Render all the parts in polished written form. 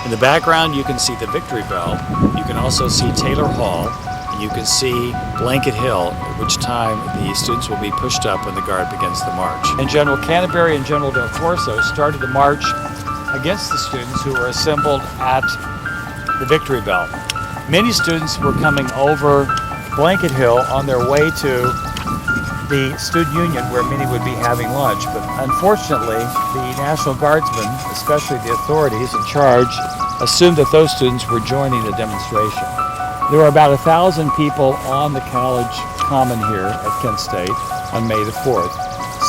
In the background, you can see the Victory Bell. You can also see Taylor Hall. And you can see Blanket Hill, at which time the students will be pushed up when the Guard begins the march. And General Canterbury and General Del Corso started the march against the students who were assembled at the Victory Bell. Many students were coming over Blanket Hill on their way to the Student Union, where many would be having lunch. But unfortunately, the National Guardsmen, especially the authorities in charge, assumed that those students were joining the demonstration. There were about 1,000 people on the college common here at Kent State on May the 4th,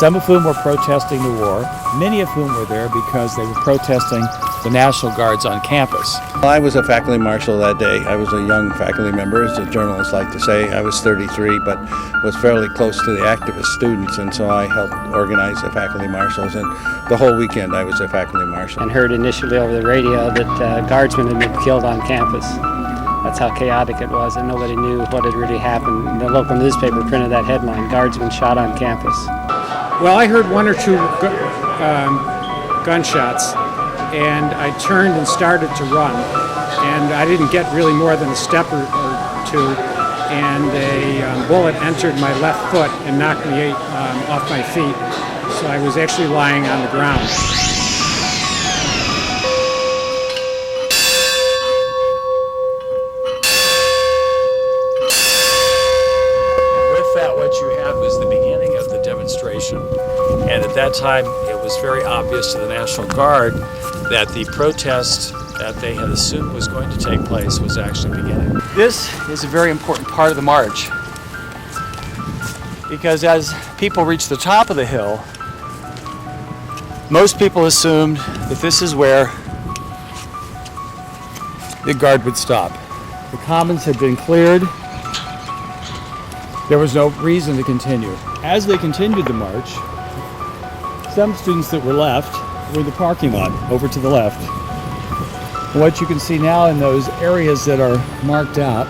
some of whom were protesting the war, many of whom were there because they were protesting the National Guards on campus. I was a faculty marshal that day. I was a young faculty member, as the journalists like to say. I was 33, but was fairly close to the activist students, and so I helped organize the faculty marshals, and the whole weekend I was a faculty marshal. And heard initially over the radio that guardsmen had been killed on campus. That's how chaotic it was, and nobody knew what had really happened. The local newspaper printed that headline, "Guardsmen shot on campus." Well, I heard one or two gunshots, and I turned and started to run, and I didn't get really more than a step or two, and a bullet entered my left foot and knocked me off my feet, so I was actually lying on the ground. What you had was the beginning of the demonstration, and at that time it was very obvious to the National Guard that the protest that they had assumed was going to take place was actually beginning. This is a very important part of the march, because as people reached the top of the hill, most people assumed that this is where the Guard would stop. The commons had been cleared. There was no reason to continue. As they continued the march, some students that were left were in the parking lot over to the left. What you can see now in those areas that are marked out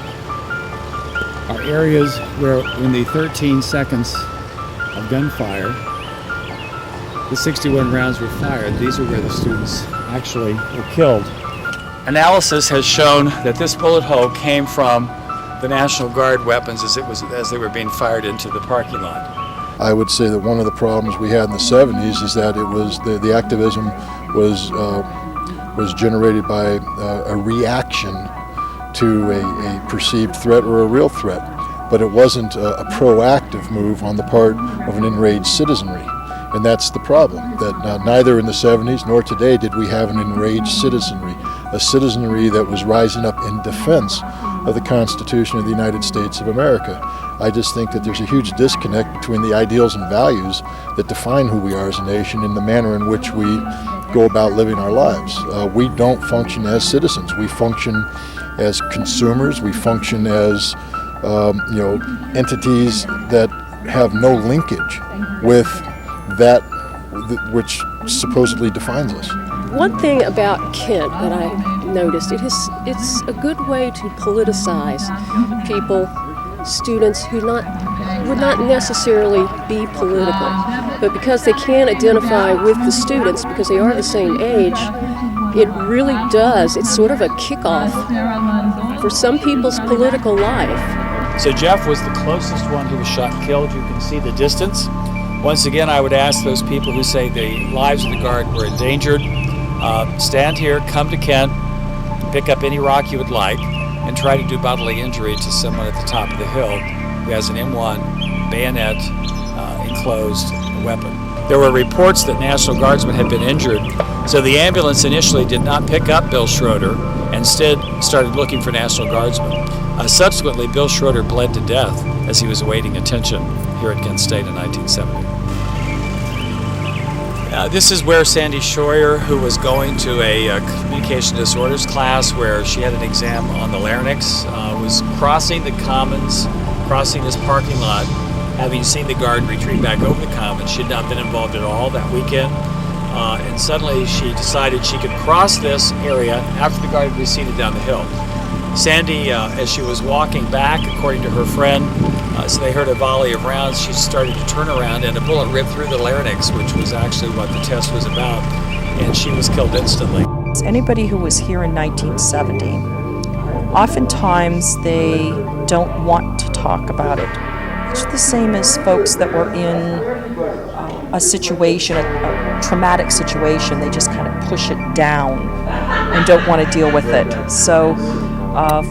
are areas where in the 13 seconds of gunfire, the 61 rounds were fired. These are where the students actually were killed. Analysis has shown that this bullet hole came from the National Guard weapons as they were being fired into the parking lot. I would say that one of the problems we had in the 70s is that it was the activism was generated by a reaction to a perceived threat or a real threat, but it wasn't a proactive move on the part of an enraged citizenry. And that's the problem, that neither in the 70s nor today did we have an enraged citizenry, a citizenry that was rising up in defense of the Constitution of the United States of America. I just think that there's a huge disconnect between the ideals and values that define who we are as a nation and the manner in which we go about living our lives. We don't function as citizens. We function as consumers. We function as entities that have no linkage with that which supposedly defines us. One thing about Kent that I noticed, it's a good way to politicize people, students who would not necessarily be political, but because they can identify with the students because they are the same age, it really does. It's sort of a kickoff for some people's political life. So Jeff was the closest one who was shot and killed. You can see the distance. Once again, I would ask those people who say the lives of the Guard were endangered, stand here, come to Kent, pick up any rock you would like, and try to do bodily injury to someone at the top of the hill who has an M1 bayonet enclosed weapon. There were reports that National Guardsmen had been injured, so the ambulance initially did not pick up Bill Schroeder, and instead started looking for National Guardsmen. Subsequently, Bill Schroeder bled to death as he was awaiting attention here at Kent State in 1970. This is where Sandy Schroyer, who was going to a communication disorders class where she had an exam on the larynx, was crossing the commons, crossing this parking lot, having seen the Guard retreat back over the commons. She had not been involved at all that weekend, and suddenly she decided she could cross this area after the Guard had receded down the hill. Sandy, as she was walking back, according to her friend, so they heard a volley of rounds. She started to turn around, and a bullet ripped through the larynx, which was actually what the test was about, and she was killed instantly. students, anybody who was here in 1970, oftentimes they don't want to talk about it. It's the same as folks that were in a situation, a traumatic situation. They just kind of push it down and don't want to deal with it. So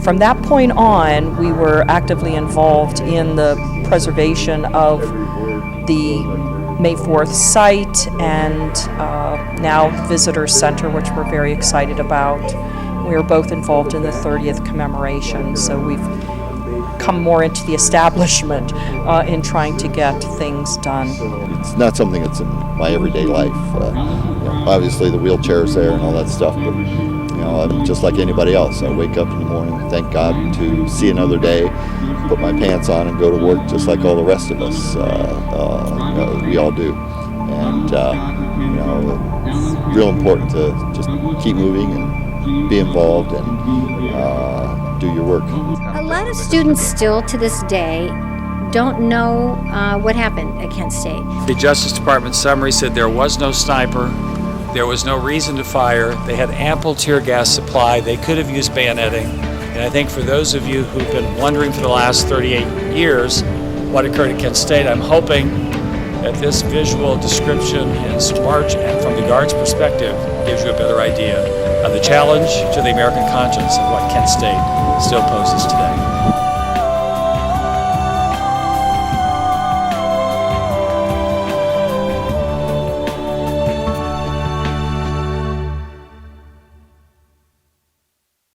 from that point on, we were actively involved in the preservation of the May 4th site and now Visitor Center, which we're very excited about. We are both involved in the 30th commemoration, so we've come more into the establishment in trying to get things done. It's not something that's in my everyday life. Obviously the wheelchair's there and all that stuff, but I'm just like anybody else. I wake up in the morning, thank God to see another day, put my pants on and go to work just like all the rest of us. We all do. And it's real important to just keep moving and be involved and do your work. A lot of students still to this day don't know what happened at Kent State. The Justice Department summary said there was no sniper, there was no reason to fire, they had ample tear gas supply, they could have used bayoneting. And I think for those of you who've been wondering for the last 38 years what occurred at Kent State, I'm hoping that this visual description in March and from the Guard's perspective gives you a better idea of the challenge to the American conscience of what Kent State still poses today.